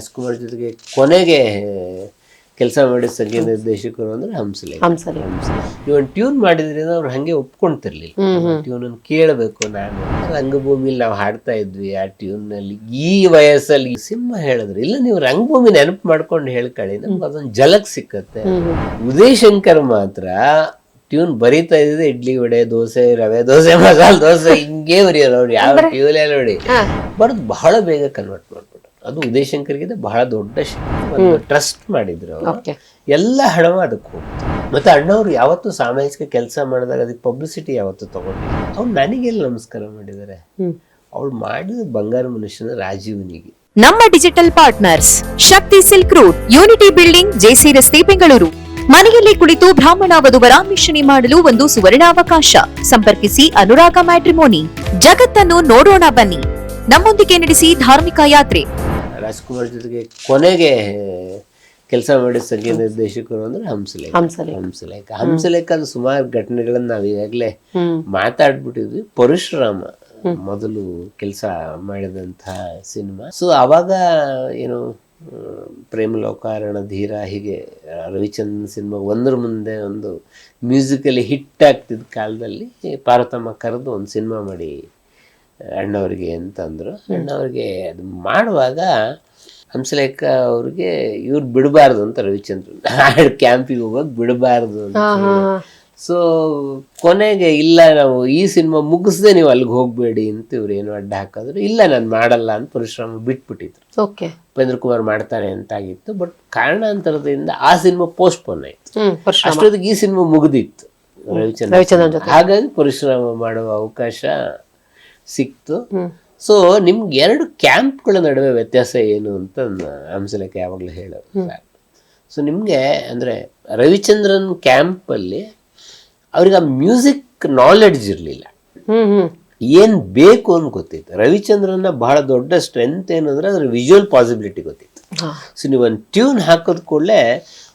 ರಾಜ್ಕುಮಾರ್ ಜೊತೆಗೆ ಕೊನೆಗೆ ಕೆಲಸ ಮಾಡಿದ ಸಂಗೀತ ನಿರ್ದೇಶಕರು ಅಂದ್ರೆ ಹಂಸಲೇಖ. ಇವನ್ ಟ್ಯೂನ್ ಮಾಡಿದ್ರಿಂದ ಅವ್ರು ಹಂಗೆ ಒಪ್ಕೊಂತಿರ್ಲಿಲ್ಲ. ಟ್ಯೂನ್ ಅನ್ನು ಕೇಳಬೇಕು. ನಾನು ರಂಗಭೂಮಿಲಿ ನಾವು ಹಾಡ್ತಾ ಇದ್ವಿ ಆ ಟ್ಯೂನ್ ನಲ್ಲಿ, ಈ ವಯಸ್ಸಲ್ಲಿ ಸಿಂಹ ಹೇಳಿದ್ರು ಇಲ್ಲ ನೀವು ರಂಗಭೂಮಿ ನೆನಪು ಮಾಡ್ಕೊಂಡು ಹೇಳ್ಕೊಳ್ಳಿ, ನಮ್ಗೆ ಅದೊಂದು ಝಲಕ್ ಸಿಕ್ಕತ್ತೆ. ಉದಯ್ ಶಂಕರ್ ಮಾತ್ರ ಟ್ಯೂನ್ ಬರೀತಾ ಇದ್ದಿದೆ ಇಡ್ಲಿ ವಡೆ ದೋಸೆ ರವೆ ದೋಸೆ ಮಸಾಲೆ ದೋಸೆ ಹಿಂಗೇ ಬರೆಯೋರು ಅವ್ರು, ಯಾವ ಟ್ಯೂನೇ ನೋಡಿ ಬರೋದು ಬಹಳ ಬೇಗ ಕನ್ವರ್ಟ್ ಮಾಡ್ಬಿಟ್ಟು. ಅದು ಉದಯ್ ಶಂಕರ್ಗಿದೆ ಬಹಳ ದೊಡ್ಡ ಒಂದು ಟ್ರಸ್ಟ್ ಮಾಡಿದ್ರು ಅವರು. ಎಲ್ಲ ಹಣವ ಅದಕ್ಕೆ ಹೋಗ್ತು. ಮತ್ತೆ ಅಣ್ಣವ್ರು ಯಾವತ್ತೂ ಸಾಮಾಜಿಕ ಕೆಲಸ ಮಾಡಿದಾಗ ಅದಕ್ಕೆ ಪಬ್ಲಿಸಿಟಿ ಯಾವತ್ತೂ ತಗೊಂಡಿಲ್ಲ. ಅವ್ರು ನನಗೆಲ್ಲ ನಮಸ್ಕಾರ ಮಾಡಿದ್ದಾರೆ. ಅವ್ಳು ಮಾಡಿದ ಬಂಗಾರ ಮನುಷ್ಯನ ರಾಜೀವ್ನಿಗೆ. ನಮ್ಮ digital partners Shakti silk route, unity building, JC ರಸ್ತೆ, ಬೆಂಗಳೂರು. ಮನೆಯಲ್ಲಿ ಕುಳಿತು ಬ್ರಾಹ್ಮಣ ವಧುವರ ಮಿಶ್ರಣಿ ಮಾಡಲು ಒಂದು ಸುವರ್ಣಾವಕಾಶ. ಸಂಪರ್ಕಿಸಿ ಅನುರಾಗ ಮ್ಯಾಟ್ರಿಮೋನಿ. ಜಗತ್ತನ್ನು ನೋಡೋಣ ಬನ್ನಿ, ನಮ್ಮೊಂದಿಗೆ ನಡೆಸಿ ಧಾರ್ಮಿಕ ಯಾತ್ರೆ. ರಾಜ್ಕುಮಾರ್ ಜೊತೆಗೆ ಕೊನೆಗೆ ಕೆಲಸ ಮಾಡಿದ ಸಂಗೀತ ನಿರ್ದೇಶಕರು ಅಂದ್ರೆ ಹಂಸಲೇಖ ಸುಮಾರು ಘಟನೆಗಳನ್ನ ನಾವು ಈಗಾಗಲೇ ಮಾತಾಡ್ಬಿಟ್ಟಿದ್ವಿ. ಪರಶುರಾಮ ಮೊದಲು ಕೆಲಸ ಮಾಡಿದಂತಹ ಸಿನಿಮಾ. ಸೊ ಅವಾಗ ಏನು ಪ್ರೇಮಲೋಕ, ರಣಧೀರ, ಹೀಗೆ ರವಿಚಂದ್ರನ್ ಸಿನಿಮಾ ಒಂದ್ರ ಮುಂದೆ ಒಂದು ಮ್ಯೂಸಿಕಲಿ ಹಿಟ್ ಆಗ್ತಿದ್ದ ಕಾಲದಲ್ಲಿ ಪಾರ್ವತಮ್ಮ ಕರೆದು ಒಂದು ಸಿನಿಮಾ ಮಾಡಿ ಅಣ್ಣವ್ರಿಗೆ ಅಂತಂದ್ರು. ಅಣ್ಣವ್ರಿಗೆ ಅದು ಮಾಡುವಾಗ ಹಂಸಲೇಖ ಅವ್ರಿಗೆ ಇವ್ರು ಬಿಡಬಾರ್ದು ಅಂತ, ರವಿಚಂದ್ರನ್ ಕ್ಯಾಂಪಿಗೆ ಹೋಗೋಕೆ ಬಿಡಬಾರ್ದು ಅಂತ. ಸೊ ಕೊನೆಗೆ ಇಲ್ಲ ನಾವು ಈ ಸಿನಿಮಾ ಮುಗಿಸ್ದೆ ನೀವು ಅಲ್ಲಿಗೆ ಹೋಗ್ಬೇಡಿ ಅಂತ ಇವ್ರು ಏನು ಅಡ್ಡ ಹಾಕಿದ್ರು. ಇಲ್ಲ ನಾನು ಮಾಡಲ್ಲ ಅಂತ ಪರಶುರಾಮ ಬಿಟ್ಬಿಟ್ಟಿದ್ರು. ಉಪೇಂದ್ರ ಕುಮಾರ್ ಮಾಡ್ತಾರೆ ಅಂತ ಆಗಿತ್ತು. ಬಟ್ ಕಾರಣಾಂತರದಿಂದ ಆ ಸಿನಿಮಾ ಪೋಸ್ಟ್ಪೋನ್ ಆಯ್ತು. ಅಷ್ಟೊತ್ತಿಗೆ ಈ ಸಿನಿಮಾ ಮುಗಿದಿತ್ತು ರವಿಚಂದ್ರನ್. ಹಾಗಾಗಿ ಪರಶುರಾಮ ಮಾಡುವ ಅವಕಾಶ ಸಿಕ್ತು. ಸೊ ನಿಮ್ಗೆ ಎರಡು ಕ್ಯಾಂಪ್ಗಳ ನಡುವೆ ವ್ಯತ್ಯಾಸ ಏನು ಅಂತ ಹಂಸಲೇಖ ಯಾವಾಗಲೂ ಹೇಳೋದು. ಸೊ ನಿಮಗೆ ಅಂದರೆ ರವಿಚಂದ್ರನ್ ಕ್ಯಾಂಪಲ್ಲಿ ಅವ್ರಿಗೆ ಆ ಮ್ಯೂಸಿಕ್ ನಾಲೆಡ್ಜ್ ಇರಲಿಲ್ಲ, ಏನ್ ಬೇಕು ಅಂತ ಗೊತ್ತಿತ್ತು. ರವಿಚಂದ್ರನ್ನ ಬಹಳ ದೊಡ್ಡ ಸ್ಟ್ರೆಂತ್ ಏನು ಅಂದ್ರೆ ಅದ್ರ ವಿಜುವಲ್ ಪಾಸಿಬಿಲಿಟಿ ಗೊತ್ತಿತ್ತು. ಸೊ ನೀವು ಒಂದು ಟ್ಯೂನ್ ಹಾಕೋದ್ ಕೂಡಲೇ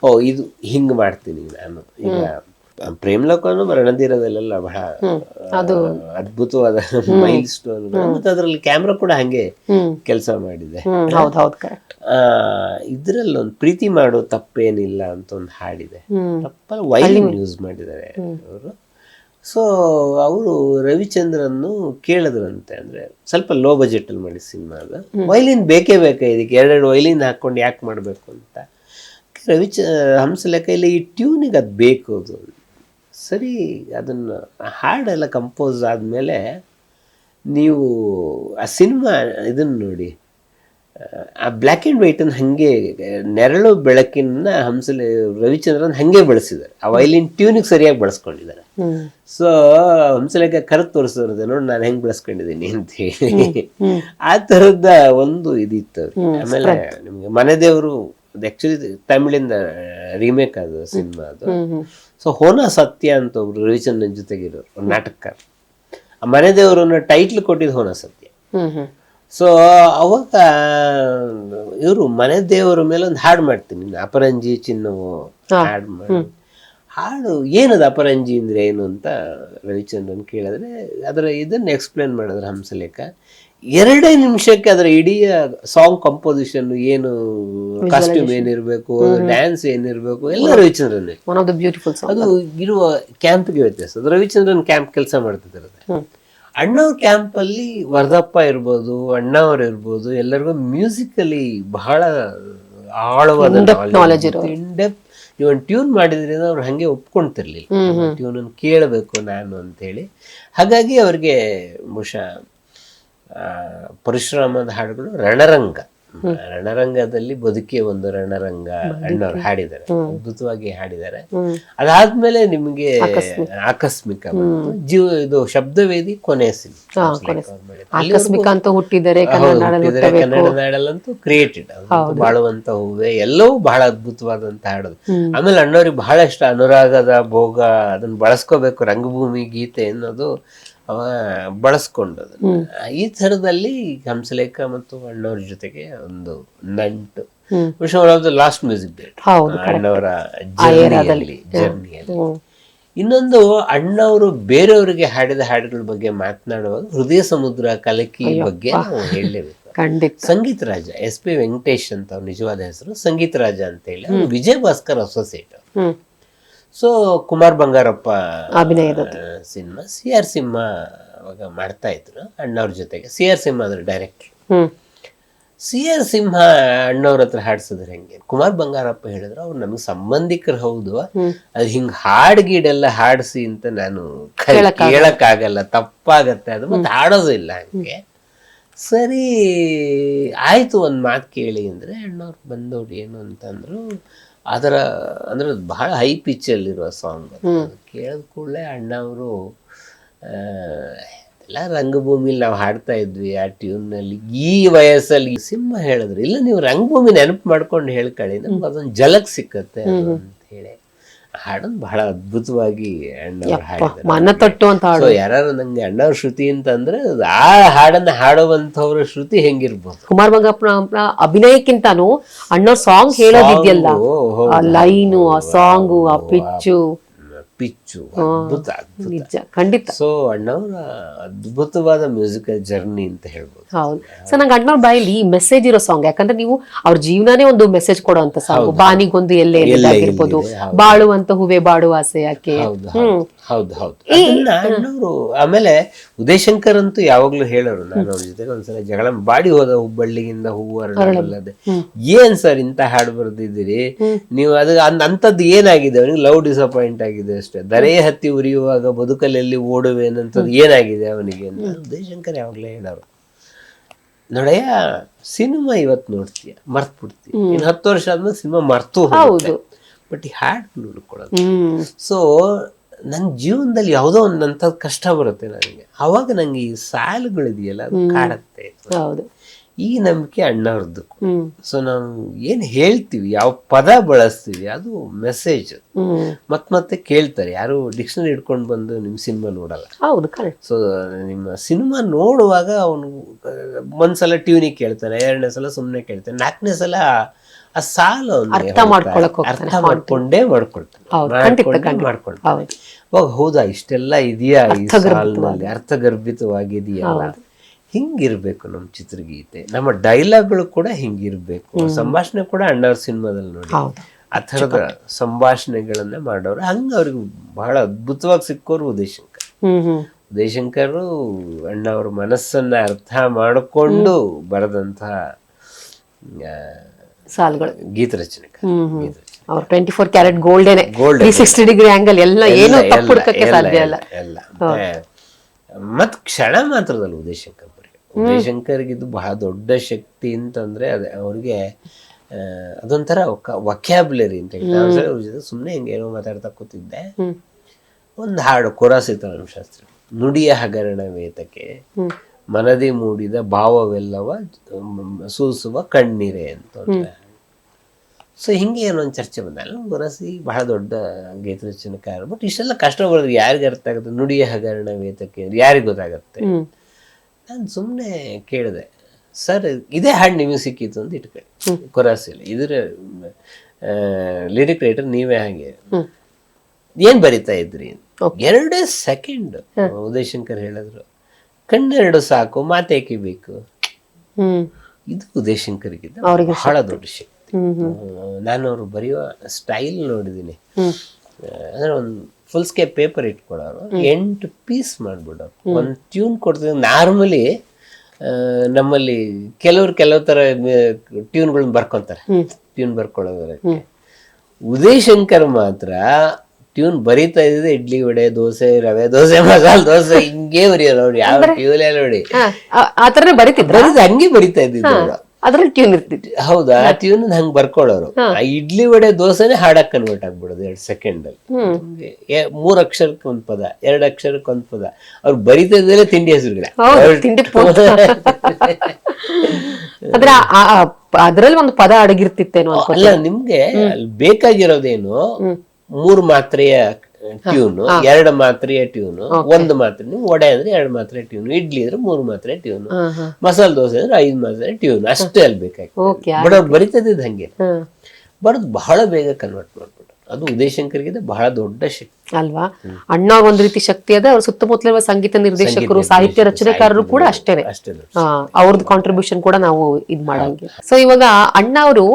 ಓ ಇದು ಹಿಂಗ್ ಮಾಡ್ತೀನಿ ನಾನು. ಈಗ ಪ್ರೇಮಲೋಕನು ರಣಧೀರದಲ್ಲೆಲ್ಲ ಬಹಳ ಅದ್ಭುತವಾದ ಮೈಲ್ ಸ್ಟೋನ್. ಮತ್ತೆ ಅದರಲ್ಲಿ ಕ್ಯಾಮ್ರಾ ಕೂಡ ಹಂಗೆ ಕೆಲಸ ಮಾಡಿದೆ. ಇದ್ರಲ್ಲಿ ಒಂದು ಪ್ರೀತಿ ಮಾಡೋ ತಪ್ಪೇನಿಲ್ಲ ಅಂತ ಒಂದು ಹಾಡಿದೆ, ತಪ್ಪಲ್ಲಿ ವೈಲಿನ್ ಯೂಸ್ ಮಾಡಿದ್ದಾರೆ ಅವರು. ಸೊ ಅವರು ರವಿಚಂದ್ರನ್ನು ಕೇಳಿದ್ರಂತೆ, ಅಂದ್ರೆ ಸ್ವಲ್ಪ ಲೋ ಬಜೆಟ್ ಅಲ್ಲಿ ಮಾಡಿ ಸಿನಿಮಾ ಅದು, ವೈಲಿನ್ ಬೇಕೇ ಬೇಕಾ ಇದಕ್ಕೆ, ಎರಡೆರಡು ವೈಲಿನ್ ಹಾಕೊಂಡು ಯಾಕೆ ಮಾಡಬೇಕು ಅಂತ. ಹಂಸಲೇಖ ಇಲ್ಲಿ ಈ ಟ್ಯೂನಿಗೆ ಅದು ಬೇಕು. ಅದು ಸರಿ, ಅದನ್ನ ಹಾಡೆಲ್ಲ ಕಂಪೋಸ್ ಆದಮೇಲೆ ನೀವು ಆ ಸಿನಿಮಾ ಇದನ್ನ ನೋಡಿ, ಆ ಬ್ಲ್ಯಾಕ್ ಆ್ಯಂಡ್ ವೈಟನ್ನು ಹಾಗೆ ನೆರಳು ಬೆಳಕಿನ ರವಿಚಂದ್ರನ್ ಹಾಗೆ ಬಳಸಿದ್ದಾರೆ. ಆ ವೈಲಿನ್ ಟ್ಯೂನಿಗೆ ಸರಿಯಾಗಿ ಬಳಸ್ಕೊಂಡಿದ್ದಾರೆ. ಸೊ ಹಂಸಲೇಖ ಕರೆದು ತೋರಿಸಿದ್ರೆ ನೋಡಿ ನಾನು ಹೆಂಗೆ ಬಳಸ್ಕೊಂಡಿದ್ದೀನಿ ಅಂತ ಹೇಳಿ ಆ ಥರದ ಒಂದು ಇದಿತ್ತು ಅವ್ರಿಗೆ. ಆಮೇಲೆ ನಿಮಗೆ ಮನೆದೇವರು ಆ್ಯಕ್ಚುಲಿ ತಮಿಳಿಂದ ರೀಮೇಕ್ ಅದು ಸಿನಿಮಾ ಅದು. ಸೊ ಹೋನಾ ಸತ್ಯ ಅಂತ ಒಬ್ರು ರವಿಚಂದ್ರನ್ ಜೊತೆಗಿರೋರು ಒಂದು ನಾಟಕಕಾರ, ಆ ಮನೆದೇವರನ್ನ ಟೈಟ್ಲ್ ಕೊಟ್ಟಿದ್ದು ಹೋನಾ ಸತ್ಯ. ಸೊ ಅವಾಗ ಇವರು ಮನೆ ದೇವರ ಮೇಲೆ ಒಂದು ಹಾಡು ಮಾಡ್ತೀನಿ, ಅಪರಂಜಿ ಚಿನ್ನವು ಹಾಡು ಮಾಡಿ. ಹಾಡು ಏನದು ಅಪರಂಜಿ ಅಂದ್ರೆ ಏನು ಅಂತ ರವಿಚಂದ್ರನ್ ಕೇಳಿದ್ರೆ ಅದರ ಇದನ್ನ ಎಕ್ಸ್ಪ್ಲೇನ್ ಮಾಡಿದ್ರೆ ಹಂಸಲೇಖ 2 ನಿಮಿಷಕ್ಕೆ ಅದರ ಇಡೀ ಸಾಂಗ್ ಕಂಪೋಸಿಷನ್ ಏನು, ಕಾಸ್ಟ್ಯೂಮ್ ಏನಿರ್ಬೇಕು, ಡ್ಯಾನ್ಸ್ ಏನಿರ್ಬೇಕು ಎಲ್ಲ ರವಿಚಂದ್ರನ್. ಅದು ಇರುವ ಕ್ಯಾಂಪ್ಗೆ ವ್ಯತ್ಯಾಸ. ಅದು ರವಿಚಂದ್ರನ್ ಕ್ಯಾಂಪ್ ಕೆಲಸ ಮಾಡ್ತಿದ್ದಾರೆ. ಅಣ್ಣವ್ರ ಕ್ಯಾಂಪಲ್ಲಿ ವರದಪ್ಪ ಇರ್ಬೋದು, ಅಣ್ಣವ್ರು ಇರ್ಬೋದು, ಎಲ್ಲರಿಗೂ ಮ್ಯೂಸಿಕಲಿ ಬಹಳ ಆಳವಾದ ನಾಲೆಜ್, ಇನ್ ಡೆಪ್ತ್. ನೀವು ಒಂದು ಟ್ಯೂನ್ ಮಾಡಿದ್ರಿಂದ ಅವ್ರು ಹಂಗೆ ಒಪ್ಕೊಂತಿರ್ಲಿಲ್ಲ, ಟ್ಯೂನ್ ಅನ್ನು ಕೇಳಬೇಕು ನಾನು ಅಂತ ಹೇಳಿ. ಹಾಗಾಗಿ ಅವ್ರಿಗೆ ಬಹುಶಃ ಪರಶುರಾಮದ ಹಾಡುಗಳು ರಣರಂಗದಲ್ಲಿ ಬದುಕೇ ಒಂದು ರಣರಂಗ ಅಣ್ಣವ್ರು ಹಾಡಿದ್ದಾರೆ, ಅದ್ಭುತವಾಗಿ ಹಾಡಿದ್ದಾರೆ. ಅದಾದ್ಮೇಲೆ ನಿಮಗೆ ಆಕಸ್ಮಿಕ ಇದು ಶಬ್ದವೇದಿ ಕೊನೆಯ ಸಿನಿಮಾ ಕನ್ನಡ ನಾಡಲ್ಲಂತೂ ಕ್ರಿಯೇಟೆಡ್, ಬಾಳುವಂತ ಹೂವೆ ಎಲ್ಲವೂ ಬಹಳ ಅದ್ಭುತವಾದಂತ ಹಾಡೋದು. ಆಮೇಲೆ ಅಣ್ಣವ್ರಿಗೆ ಬಹಳ ಇಷ್ಟ ಅನುರಾಗದ ಭೋಗ, ಅದನ್ನ ಬಳಸ್ಕೋಬೇಕು ರಂಗಭೂಮಿ ಗೀತೆ ಅನ್ನೋದು ಅವ ಬಳಸ್ಕೊಂಡದು. ಈ ಥರದಲ್ಲಿ ಹಂಸಲೇಖ ಮತ್ತು ಅಣ್ಣವ್ರ ಜೊತೆಗೆ ಒಂದು ನಂಟು. One of the last music director ಅಣ್ಣವರ ಜರ್ನಿಯಲ್ಲಿ. ಇನ್ನೊಂದು ಅಣ್ಣವರು ಬೇರೆಯವರಿಗೆ ಹಾಡಿದ ಹಾಡುಗಳ ಬಗ್ಗೆ ಮಾತನಾಡುವಾಗ ಹೃದಯ ಸಮುದ್ರ ಕಲಕಿ ಬಗ್ಗೆ ನಾವು ಹೇಳಲೇಬೇಕು. ಖಂಡಿತ. ಸಂಗೀತ ರಾಜ SP ವೆಂಕಟೇಶ್ ಅಂತ ಅವ್ರ ನಿಜವಾದ ಹೆಸರು, ಸಂಗೀತ ರಾಜ ಅಂತ ಹೇಳಿ. ಅವ್ರು ವಿಜಯ್ ಭಾಸ್ಕರ್ ಅಸೋಸಿಯೇಟ್. ಸೊ ಕುಮಾರ್ ಬಂಗಾರಪ್ಪ ಅಭಿನಯದ ಸಿನಿಮಾ CR ಸಿಂಹ ಅವಾಗ ಮಾಡ್ತಾ ಇದ್ರು ಅಣ್ಣವ್ರ ಜೊತೆಗೆ. CR ಸಿಂಹ ಅದ್ರ ಡೈರೆಕ್ಟರ್. CR ಸಿಂಹ ಅಣ್ಣವ್ರ ಹತ್ರ ಹಾಡ್ಸಿದ್ರೆ ಹೆಂಗೆ, ಕುಮಾರ್ ಬಂಗಾರಪ್ಪ ಹೇಳಿದ್ರು ಅವ್ರು ನಮ್ಗೆ ಸಂಬಂಧಿಕರು ಹೌದು, ಅದು ಹಿಂಗ್ ಹಾಡ್ ಗೀಡೆಲ್ಲ ಹಾಡ್ಸಿ ಅಂತ ನಾನು ಕೇಳಕ್ಕಾಗಲ್ಲ, ತಪ್ಪಾಗತ್ತೆ ಅದು, ಮತ್ತೆ ಹಾಡೋದು ಇಲ್ಲ ಹಂಗೆ. ಸರಿ ಆಯ್ತು ಒಂದ್ ಮಾತು ಕೇಳಿ ಅಂದ್ರೆ ಅಣ್ಣವ್ರು ಬಂದವ್ರು ಏನು ಅಂತಂದ್ರು, ಅದರ ಅಂದ್ರೆ ಬಹಳ ಹೈ ಪಿಚ್ಚಲ್ಲಿರುವ ಸಾಂಗ್. ಕೇಳಿದ ಕೂಡಲೇ ಅಣ್ಣವರು ಎಲ್ಲ ರಂಗಭೂಮಿಲಿ ನಾವು ಹಾಡ್ತಾ ಇದ್ವಿ ಆ ಟ್ಯೂನ್ನಲ್ಲಿ, ಈ ವಯಸ್ಸಲ್ಲಿ ಸಿಂಹ ಹೇಳಿದ್ರು ಇಲ್ಲ ನೀವು ರಂಗಭೂಮಿ ನೆನಪು ಮಾಡ್ಕೊಂಡು ಹೇಳ್ಕೊಳ್ಳಿ, ನಮ್ಗೆ ಅದೊಂದು ಜಲಕ್ ಸಿಕ್ಕತ್ತೆ ಅದು ಅಂತ ಹೇಳಿ ಹಾಡೋದು ಬಹಳ ಅದ್ಭುತವಾಗಿ ಅಣ್ಣವ್ರು ಹಾಡಿದ್ದಾರೆ. ಮನ ತಟ್ಟು ಅಂತ ಹಾಡು. ಯಾರು ನಂಗೆ ಅಣ್ಣವ್ರ ಶ್ರುತಿ ಅಂತಂದ್ರೆ ಆ ಹಾಡನ್ನ ಹಾಡುವಂಥವ್ರ ಶ್ರುತಿ ಹೆಂಗಿರ್ಬೋದು. ಕುಮಾರ್ ಬಂಗಾರಪ್ಪನ ಅಭಿನಯಕ್ಕಿಂತಾನು ಅಣ್ಣವ್ರ ಸಾಂಗ್ ಹೇಳೋದಿದ್ಯಲ್ಲ, ಆ ಲೈನು, ಆ ಸಾಂಗು, ಆ ಪಿಚ್ಚು ಅದ್ಭುತ ನಿಜ, ಖಂಡಿತ. ಸೊ ಅಣ್ಣವ್ರ ಅದ್ಭುತವಾದ ಮ್ಯೂಸಿಕಲ್ ಜರ್ನಿ ಅಂತ ಹೇಳ್ಬೋದು. ಹೌದು. ಸೊ ನಂಗೆ ಅಣ್ಣವ್ರ ಬಾಯಲ್ಲಿ ಈ ಮೆಸೇಜ್ ಇರೋ ಸಾಂಗ್, ಯಾಕಂದ್ರೆ ನೀವು ಅವ್ರ ಜೀವನನೇ ಒಂದು ಮೆಸೇಜ್ ಕೊಡುವಂತ ಸಾಂಗ್. ಬಾನಿಗೊಂದು ಎಲ್ಲೇ ಆಗಿರ್ಬೋದು, ಬಾಳುವಂತ ಹೂವೇ ಬಾಡುವ ಆಸೆ ಯಾಕೆ. ಹೌದು ಅದನ್ನ ಅಣ್ಣವ್ರು. ಆಮೇಲೆ ಉದಯಶಂಕರ್ ಅಂತೂ ಯಾವಾಗ್ಲೂ ಹೇಳೋರು, ನಾನು ಅವ್ರ ಜೊತೆಗೆ ಒಂದ್ಸಲ ಜಗಳ ಬಾಡಿ ಹೋದ ಹುಬ್ಬಳ್ಳಿಗಿಂದ ಹೂವು ಅರಳಲ್ಲದೆ, ಏನ್ ಸರ್ ಇಂತ ಹಾಡು ಬರ್ದಿದ್ದೀರಿ ನೀವು, ಅದು ಅಂತದ್ದು ಏನಾಗಿದೆ ಅವನಿಗೆ, ಲವ್ ಡಿಸಪಾಯಿಂಟ್ ಆಗಿದೆ ಅಷ್ಟೇ, ದರೆ ಹತ್ತಿ ಉರಿಯುವಾಗ ಬದುಕಲೆಲ್ಲಿ ಓಡುವೇನಂತದ್ದು ಏನಾಗಿದೆ ಅವನಿಗೆ ಅಂತ ಉದಯಶಂಕರ್ ಯಾವಾಗ್ಲೇ ಹೇಳೋರು. ನೋಡಯ್ಯ ಸಿನಿಮಾ ಇವತ್ತು ನೋಡ್ತೀಯ ಮರ್ತ್ ಬಿಡ್ತೀಯ, ಇನ್ನು 10 ವರ್ಷ ಆದ್ಮೇಲೆ ಸಿನಿಮಾ ಮರ್ತು ಹೋಗುತ್ತೆ, ಬಟ್ ಈ ಹಾಡು ಉಳ್ಕೊಳ್ಳೋದು. ಸೊ ನನ್ನ ಜೀವನದಲ್ಲಿ ಯಾವುದೋ ಒಂದಂಥದ್ದು ಕಷ್ಟ ಬರುತ್ತೆ ನನಗೆ, ಅವಾಗ ನಂಗೆ ಈ ಸಾಲುಗಳಿದೆಯಲ್ಲ ಅದು ಕಾಡತ್ತೆ. ಈ ನಂಬಿಕೆ ಅಣ್ಣವ್ರದ್ದು. ಸೊ ನಾವು ಏನ್ ಹೇಳ್ತೀವಿ, ಯಾವ ಪದ ಬಳಸ್ತೀವಿ, ಅದು ಮೆಸೇಜ್. ಮತ್ತೆ ಕೇಳ್ತಾರೆ, ಯಾರು ಡಿಕ್ಷನರಿ ಇಟ್ಕೊಂಡು ಬಂದು ನಿಮ್ ಸಿನಿಮಾ ನೋಡಲ್ಲ. ಸೊ ನಿಮ್ಮ ಸಿನಿಮಾ ನೋಡುವಾಗ ಅವನು ಒಂದ್ಸಲ ಟ್ಯೂನಿಗೆ ಕೇಳ್ತಾನೆ, 2ನೇ ಸಲ ಸುಮ್ಮನೆ ಕೇಳ್ತಾನೆ, 4ನೇ ಸಲ ಆ ಸಾಲು ಅರ್ಥ ಮಾಡ್ಕೊಂಡೇ ಮಾಡ್ಕೊಳ್ತಾನೆ. ಅವಾಗ ಹೌದಾ ಇಷ್ಟೆಲ್ಲ ಇದೆಯಾ ಈ ಸಾಲಿನಲ್ಲಿ, ಅರ್ಥಗರ್ಭಿತವಾಗಿದೆಯಲ್ಲ. ಹಿಂಗಿರ್ಬೇಕು ನಮ್ಮ ಚಿತ್ರಗೀತೆ, ನಮ್ಮ ಡೈಲಾಗ್ಗಳು ಕೂಡ ಹಿಂಗಿರ್ಬೇಕು. ಸಂಭಾಷಣೆ ಕೂಡ ಅಣ್ಣವ್ರ ಸಿನಿಮಾದಲ್ಲಿ ನೋಡಿ ಆ ಥರದ ಸಂಭಾಷಣೆಗಳನ್ನ ಮಾಡೋರು. ಹಂಗ ಅವ್ರಿಗೆ ಬಹಳ ಅದ್ಭುತವಾಗಿ ಸಿಕ್ಕೋರು ಉದಯಶಂಕರ್. ಅಣ್ಣವ್ರ ಮನಸ್ಸನ್ನ ಅರ್ಥ ಮಾಡಿಕೊಂಡು ಬರೆದಂತಹ ಸಾಲುಗಳು, ಗೀತ ರಚನೆ. ಅವ್ರ 24 ಕ್ಯಾರೆಟ್ ಗೋಲ್ಡೇನೆ, 360 ಡಿಗ್ರಿ ಆಂಗಲ್ ಎಲ್ಲ ಏನು ತಪ್ಪು ಹುಡುಕಕ್ಕೆ ಸಾಧ್ಯ ಇಲ್ಲ. ಮತ್ ಕ್ಷಣ ಮಾತ್ರದಲ್ಲಿ ಉದಯಶಂಕರ್ಗೆ ಇದು ಬಹಳ ದೊಡ್ಡ ಶಕ್ತಿ ಅಂತಂದ್ರೆ ಅದೇ ಅವ್ರಿಗೆ ಅದೊಂಥರ ವಕ್ಯಾಬ್ಯುಲರಿ ಅಂತ ಹೇಳಿ. ಅವ್ರ ಜೊತೆ ಸುಮ್ಮನೆ ಹಿಂಗೆ ಏನೋ ಮಾತಾಡ್ತಾ ಕೂತಿದ್ದೆ, ಒಂದು ಹಾಡು ಕೊರಾಸಿತರಾಮ್ ಶಾಸ್ತ್ರಿ, ನುಡಿಯ ಹಗರಣ ವೇತಕ್ಕೆ ಮನದಿ ಮೂಡಿದ ಭಾವವೆಲ್ಲವ ಸೂಸುವ ಕಣ್ಣೀರೆ ಅಂತ. ಸೊ ಹಿಂಗೆ ಏನೊಂದು ಚರ್ಚೆ ಬಂದಲ್ಲ, ಗೊರಸಿ ಬಹಳ ದೊಡ್ಡ ಗೀತ ರಚನೆಕಾರ, ಬಟ್ ಇಷ್ಟೆಲ್ಲ ಕಷ್ಟ ಬರೋದು ಯಾರಿಗೆ ಅರ್ಥ ಆಗುತ್ತೆ, ನುಡಿಯ ಹಗರಣ ವೇತಕ್ಕೆ ಯಾರಿಗೆ ಗೊತ್ತಾಗತ್ತೆ. ನಾನು ಸುಮ್ಮನೆ ಕೇಳಿದೆ, ಸರ್ ಇದೇ ಹಾಡು ನಿಮಗೆ ಸಿಕ್ಕಿತ್ತು ಅಂತ ಇಟ್ಕೊಳ್ಳಿ, ಕೊರಾಸಿಲಿ ಇದ್ರ ಲಿರಿಕ್ ರೈಟರ್ ನೀವೇ, ಹಾಗೆ ಏನ್ ಬರಿತಾ ಇದ್ರಿ? 2 ಸೆಕೆಂಡ್ ಉದಯಶಂಕರ್ ಹೇಳಿದ್ರು, ಕಣ್ಣೆರಡು ಸಾಕು ಮಾತೇಕೆ ಬೇಕು. ಇದು ಉದಯಶಂಕರ್ಗಿದ್ದ ಬಹಳ ದೊಡ್ಡ ಶಕ್ತಿ. ನಾನು ಅವ್ರು ಬರೆಯುವ ಸ್ಟೈಲ್ ನೋಡಿದೀನಿ. ಅಂದ್ರೆ ಒಂದು ಫುಲ್ ಸ್ಕೇಪ್ ಪೇಪರ್ ಇಟ್ಕೊಳ್ಳೋರು, 8 ಪೀಸ್ ಮಾಡ್ಬಿಡೋರು, ಒಂದು ಟ್ಯೂನ್ ಕೊಡ್ತಿದ್ರು. ನಾರ್ಮಲಿ ನಮ್ಮಲ್ಲಿ ಕೆಲವು ತರ ಟ್ಯೂನ್ಗಳನ್ನ ಬರ್ಕೊಂತಾರೆ, ಟ್ಯೂನ್ ಬರ್ಕೊಳ್ಳೋದಕ್ಕೆ. ಉದಯಶಂಕರ್ ಮಾತ್ರ ಟ್ಯೂನ್ ಬರೀತಾ ಇದ್ದಿದೆ, ಇಡ್ಲಿ ವಡೆ, ದೋಸೆ, ರವೆ ದೋಸೆ, ಮಸಾಲೆ ದೋಸೆ, ಹಿಂಗೇ ಬರೆಯೋರು ನೋಡಿ. ಯಾವ ಟ್ಯೂನ್ ನೋಡಿ ಹಂಗೆ ಬರಿತಾ ಇದ್ದಿದ್ದು, ಅದ್ರಲ್ಲಿ ಟ್ಯೂನ್ ಇರ್ತಿತ್ತು. ಹೌದಾ, ಆ ಟ್ಯೂನ್ ಹಂಗ್ ಬರ್ಕೊಳ್ಳೋರು. ಆ ಇಡ್ಲಿ ವಡೆ ದೋಸೆನೆ ಹಾಡಕ್ ಕನ್ವರ್ಟ್ ಆಗ್ಬಿಡೋದು 2 ಸೆಕೆಂಡ್ ಅಲ್ಲಿ. 3 ಅಕ್ಷರಕ್ಕೆ ಒಂದ್ ಪದ, 2 ಅಕ್ಷರಕ್ಕೆ ಒಂದ್ ಪದ. ಅವ್ರು ಬರಿತಾ ಇದ್ರೆ ತಿಂಡಿ ಹೆಸರುಗಳೇ. ಅಂದ್ರೆ ಅದ್ರಲ್ಲಿ ಒಂದು ಪದ ಅಡಗಿರ್ತಿತ್ತೇನೋ. ಅಲ್ಲ, ನಿಮ್ಗೆ ಅಲ್ಲಿ ಬೇಕಾಗಿರೋದೇನು 3 ಮಾತ್ರೆಯ ಟ್ಯೂನು, 2 ಮಾತ್ರೆಯ ಟ್ಯೂನು, 1 ಮಾತ್ರೆ. ನೀವು ವಡೆ ಅಂದ್ರೆ 2 ಮಾತ್ರೆ ಟ್ಯೂನು, ಇಡ್ಲಿ ಅಂದ್ರೆ 3 ಮಾತ್ರೆ ಟ್ಯೂನು, ಮಸಾಲೆ ದೋಸೆ ಅಂದ್ರೆ 5 ಮಾತ್ರೆ ಟ್ಯೂನ್, ಅಷ್ಟೇ ಅಲ್ಲಿ ಬೇಕಾಗ್ತದೆ. ಬಟ್ ಅವ್ರು ಬರಿತದಿದ್ದು ಹಂಗೆ ಬರೋದು ಬಹಳ ಬೇಗ ಕನ್ವರ್ಟ್ ಮಾಡ್ಬಿಟ್ಟು. ಅದು ಉದಯಶಂಕರ್ಗಿದೆ ಬಹಳ ದೊಡ್ಡ ಶಕ್ತಿ. ಅಲ್ವಾ? ಅಣ್ಣ ಒಂದ್ ರೀತಿ ಶಕ್ತಿ ಅದ, ಅವ್ರ ಸುತ್ತಮುತ್ತಲಿರುವ ಸಂಗೀತ ನಿರ್ದೇಶಕರು, ಸಾಹಿತ್ಯ ರಚನೆಕಾರರು ಕೂಡ ಅಷ್ಟೇನೆ. ಅವ್ರದ್ದು ಕಾಂಟ್ರಿಬ್ಯೂಷನ್ ಕೂಡ ನಾವು ಇದ್ ಮಾಡಂಗಿಲ್ಲ. ಸೊ ಇವಾಗ ಅಣ್ಣ ಅವರು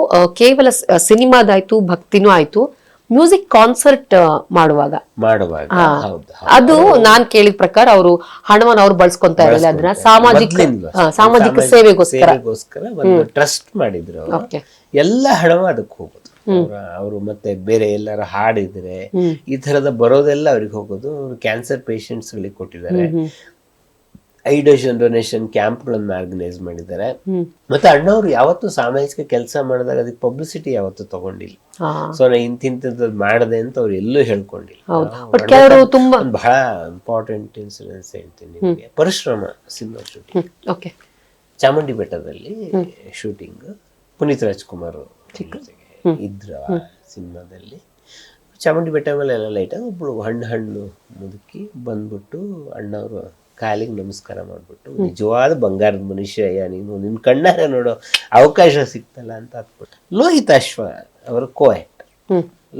ಕೇವಲ ಸಿನಿಮಾದಾಯ್ತು, ಭಕ್ತಿನೂ ಆಯ್ತು, ಮ್ಯೂಸಿಕ್ ಕಾನ್ಸರ್ಟ್ ಮಾಡುವಾಗ ಅದು ನಾನ್ ಕೇಳಿದ ಪ್ರಕಾರ ಅವರು ಹಣವನ್ನು ಅವ್ರು ಬಳಸ್ಕೊಂತ ಇರಲಿಲ್ಲ, ಅದನ್ನ ಸಾಮಾಜಿಕ ಸೇವೆಗೋಸ್ಕರ ಒಂದು ಟ್ರಸ್ಟ್ ಮಾಡಿದ್ರು. ಎಲ್ಲ ಹಣವ ಅದಕ್ಕೆ ಹೋಗೋದು. ಅವರು ಮತ್ತೆ ಬೇರೆ ಎಲ್ಲಾರು ಹಾಡಿದ್ರೆ ಈ ತರದ ಬರೋದೆಲ್ಲ ಅವ್ರಿಗೆ ಹೋಗೋದು. ಕ್ಯಾನ್ಸರ್ ಪೇಷಂಟ್ಸ್ ಗಳಿಗೆ ಕೊಟ್ಟಿದ್ದಾರೆ, ಐ ಡೊನೇಷನ್ ಕ್ಯಾಂಪ್ಗಳನ್ನ ಆರ್ಗನೈಸ್ ಮಾಡಿದ್ದಾರೆ. ಮತ್ತೆ ಅಣ್ಣವ್ರು ಯಾವತ್ತು ಸಾಮಾಜಿಕ ಕೆಲಸ ಮಾಡಿದಾಗ ಅದಕ್ಕೆ ಪಬ್ಲಿಸಿಟಿ ಯಾವತ್ತು ತಗೊಂಡಿಲ್ಲ. ಸೊ ನಾ ಇಂತಿಂತದ್ದು ಮಾಡಿದೆ ಅಂತ ಅವ್ರು ಎಲ್ಲೂ ಹೇಳ್ಕೊಂಡಿಲ್ಲ. ಬಹಳ ಇಂಪಾರ್ಟೆಂಟ್ ಇನ್ಸಿಡೆನ್ಸ್ ಹೇಳ್ತೀನಿ ನಿಮಗೆ. ಪರಶುರಾಮ ಸಿನಿಮಾ ಶೂಟಿಂಗ್ ಚಾಮುಂಡಿ ಬೆಟ್ಟದಲ್ಲಿ ಶೂಟಿಂಗ್. ಪುನೀತ್ ರಾಜ್ಕುಮಾರ್ ಇದ್ರು ಆ ಸಿನಿಮಾದಲ್ಲಿ. ಚಾಮುಂಡಿ ಬೆಟ್ಟ ಮೇಲೆ ಎಲ್ಲ ಲೈಟಾಗಿ ಒಬ್ಳು ಹಣ್ಣು ಮುದುಕಿ ಬಂದ್ಬಿಟ್ಟು ಅಣ್ಣವರು ಕಾಲಿಗೆ ನಮಸ್ಕಾರ ಮಾಡ್ಬಿಟ್ಟು, ನಿಜವಾದ ಬಂಗಾರದ ಮನುಷ್ಯ ನೀನು, ನಿನ್ ಕಣ್ಣಾರೆ ನೋಡೋ ಅವಕಾಶ ಸಿಕ್ತಲ್ಲ ಅಂತ ಹತ್ಬಿಟ್ಟು. ಲೋಹಿತಾಶ್ವ ಅವರ ಕೋಆಕ್ಟ್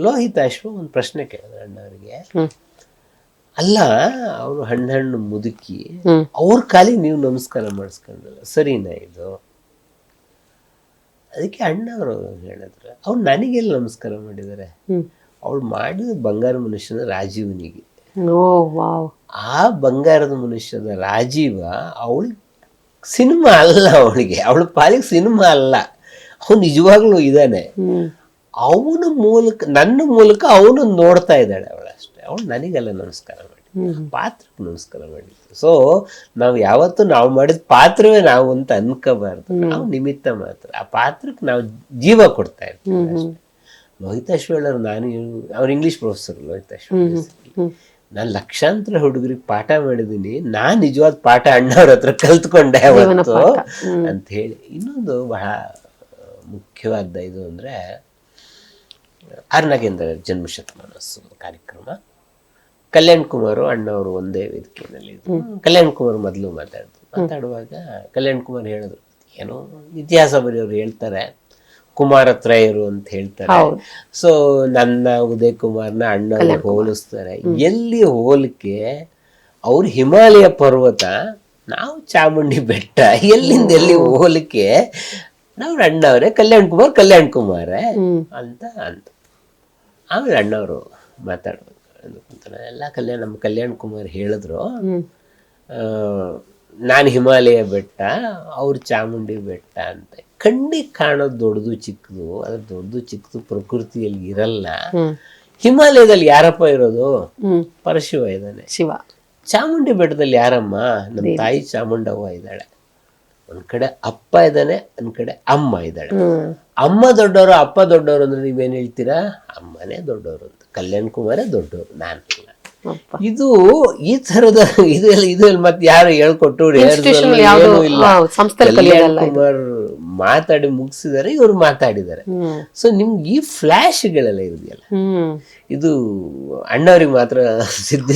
ಲೋಹಿತಾಶ್ವ ಒಂದು ಪ್ರಶ್ನೆ ಕೇಳಿದ್ರು ಅಣ್ಣವರಿಗೆ. ಅಲ್ಲ, ಅವರು ಹಣ್ಣು ಮುದುಕಿ, ಅವ್ರ ಕಾಲಿಗೆ ನೀವು ನಮಸ್ಕಾರ ಮಾಡಿಸ್ಕೊಂಡಲ್ಲ, ಸರಿನಾ ಇದು? ಅದಕ್ಕೆ ಅಣ್ಣವರು ಹೇಳಿದ್ರು, ಅವ್ರು ನನಗೆಲ್ಲ ನಮಸ್ಕಾರ ಮಾಡಿದ್ದಾರೆ, ಅವಳು ಮಾಡಿದ ಬಂಗಾರ ಮನುಷ್ಯನ ರಾಜೀವನಿಗೆ. ಆ ಬಂಗಾರದ ಮನುಷ್ಯದ ರಾಜೀವ ಅವಳಿಗೆ ಸಿನಿಮಾ ಅಲ್ಲ, ಅವಳ ಪಾಲಿಗೆ ಸಿನಿಮಾ ಅಲ್ಲ, ಅವನು ನಿಜವಾಗ್ಲೂ ಇದ್ದಾನೆ. ಅವನ ಮೂಲಕ, ನನ್ನ ಮೂಲಕ ಅವನು ನೋಡ್ತಾ ಇದ್ದಾಳೆ ಅವಳಷ್ಟೇ. ಅವಳು ನನಗೆಲ್ಲ ನಮಸ್ಕಾರ ಮಾಡಿ, ಪಾತ್ರಕ್ಕೆ ನಮಸ್ಕಾರ ಮಾಡಿದ್ದು. ಸೊ ನಾವು ಯಾವತ್ತು ನಾವು ಮಾಡಿದ ಪಾತ್ರವೇ ನಾವು ಅಂತ ಅನ್ಕೋಬಾರ್ದು, ನಾವು ನಿಮಿತ್ತ ಮಾತ್ರ. ಆ ಪಾತ್ರಕ್ಕೆ ನಾವು ಜೀವ ಕೊಡ್ತಾ ಇರ್ತೀವಿ ಅಷ್ಟೇ. ಲೋಹಿತಾಶ್ವ ಹೇಳೋರು, ನಾನು ಅವ್ರು ಇಂಗ್ಲಿಷ್ ಪ್ರೊಫೆಸರ್ ಲೋಹಿತಾಶ್ವ, ನಾನು ಲಕ್ಷಾಂತರ ಹುಡುಗರಿಗೆ ಪಾಠ ಮಾಡಿದ್ದೀನಿ, ನಾನ್ ನಿಜವಾದ ಪಾಠ ಅಣ್ಣವ್ರ ಹತ್ರ ಕಲ್ತ್ಕೊಂಡೆ ಅವತ್ತು ಅಂತ ಹೇಳಿ. ಇನ್ನೊಂದು ಬಹಳ ಮುಖ್ಯವಾದ ಇದು ಅಂದ್ರೆ ಆರ್ನಾಗೇಂದ್ರ ಜನ್ಮಶತಮಾನೋತ್ಸವ ಕಾರ್ಯಕ್ರಮ. ಕಲ್ಯಾಣ್ ಕುಮಾರ್ ಅಣ್ಣವರು ಒಂದೇ ವೇದಿಕೆಯಲ್ಲಿ ಇದ್ರು. ಕಲ್ಯಾಣ್ ಕುಮಾರ್ ಮೊದಲು ಮಾತಾಡುವಾಗ ಕಲ್ಯಾಣ್ ಕುಮಾರ್ ಹೇಳಿದ್ರು, ಏನೋ ಇತಿಹಾಸ ಬರೆಯೋರು ಹೇಳ್ತಾರೆ ಕುಮಾರತ್ರಯರು ಅಂತ ಹೇಳ್ತಾರೆ. ಸೊ ನನ್ನ ಉದಯ್ ಕುಮಾರ್ನ ಅಣ್ಣ ಹೋಲಿಸ್ತಾರೆ. ಎಲ್ಲಿ ಹೋಲಿಕೆ? ಅವ್ರು ಹಿಮಾಲಯ ಪರ್ವತ, ನಾವು ಚಾಮುಂಡಿ ಬೆಟ್ಟ. ಎಲ್ಲಿಂದ ಎಲ್ಲಿ ಹೋಲಿಕೆ? ನಾವು ಅಣ್ಣವ್ರೆ, ಕಲ್ಯಾಣ್ ಕುಮಾರೇ ಅಂತ. ಆಮೇಲೆ ಅಣ್ಣವರು ಮಾತಾಡ್ಬೇಕು ಎಲ್ಲ ನಮ್ಮ ಕಲ್ಯಾಣ್ ಕುಮಾರ್ ಹೇಳಿದ್ರು, ನಾನು ಹಿಮಾಲಯ ಬೆಟ್ಟ, ಅವ್ರು ಚಾಮುಂಡಿ ಬೆಟ್ಟ ಅಂತ. ಕಣ್ಣಿಗೆ ಕಾಣೋದು ದೊಡ್ಡದು ಚಿಕ್ಕದು, ಅದ್ರ ದೊಡ್ಡದು ಚಿಕ್ಕದು ಪ್ರಕೃತಿಯಲ್ಲಿ ಇರಲ್ಲ. ಹಿಮಾಲಯದಲ್ಲಿ ಯಾರಪ್ಪ ಇರೋದು? ಪರಶಿವ ಇದ್ದಾನೆ, ಶಿವ. ಚಾಮುಂಡಿ ಬೆಟ್ಟದಲ್ಲಿ ಯಾರಮ್ಮ? ನಮ್ಮ ತಾಯಿ ಚಾಮುಂಡವ್ವ ಇದ್ದಾಳೆ. ಒಂದ್ ಕಡೆ ಅಪ್ಪ ಇದ್ದಾನೆ, ಒಂದ್ ಕಡೆ ಅಮ್ಮ ಇದ್ದಾಳೆ. ಅಮ್ಮ ದೊಡ್ಡವರು, ಅಪ್ಪ ದೊಡ್ಡವರು ಅಂದ್ರೆ ನೀವೇನ್ ಹೇಳ್ತೀರಾ? ಅಮ್ಮನೇ ದೊಡ್ಡವರು ಅಂತ. ಕಲ್ಯಾಣ್ ಕುಮಾರೇ ದೊಡ್ಡವರು, ನಾನು ಇಲ್ಲ. ಇದು ಈ ತರದ ಇದು ಮತ್ತೆ ಯಾರು ಹೇಳ್ಕೊಟ್ಟು ಕಲ್ಯಾಣ್ ಕುಮಾರ್ ಮಾತಾಡಿ ಮುಗಿಸಿದಾರೆ, ಇವ್ರು ಮಾತಾಡಿದ್ದಾರೆ. ಸೊ ನಿಮ್ಗೆ ಈ ಫ್ಲಾಶ್ಗಳೆಲ್ಲ ಇದೆಯಲ್ಲ, ಇದು ಅಣ್ಣವ್ರಿಗೆ ಮಾತ್ರ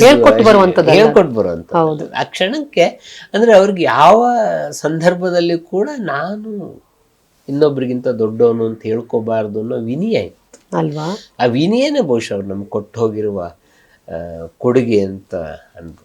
ಹೇಳ್ಕೊಟ್ಟು ಬರುವಂತ ಆ ಕ್ಷಣಕ್ಕೆ. ಅಂದ್ರೆ ಅವ್ರಿಗೆ ಯಾವ ಸಂದರ್ಭದಲ್ಲಿ ಕೂಡ ನಾನು ಇನ್ನೊಬ್ರಿಗಿಂತ ದೊಡ್ಡವನು ಅಂತ ಹೇಳ್ಕೋಬಾರ್ದು ಅನ್ನೋ ವಿನಯ ಇತ್ತು ಅಲ್ವಾ? ಆ ವಿನಯನೇ ಬಹುಶಃ ಅವ್ರು ನಮ್ಗೆ ಕೊಟ್ಟು ಹೋಗಿರುವ ಕೊಡುಗೆ ಅಂತ ಅನ್ಬೋದು.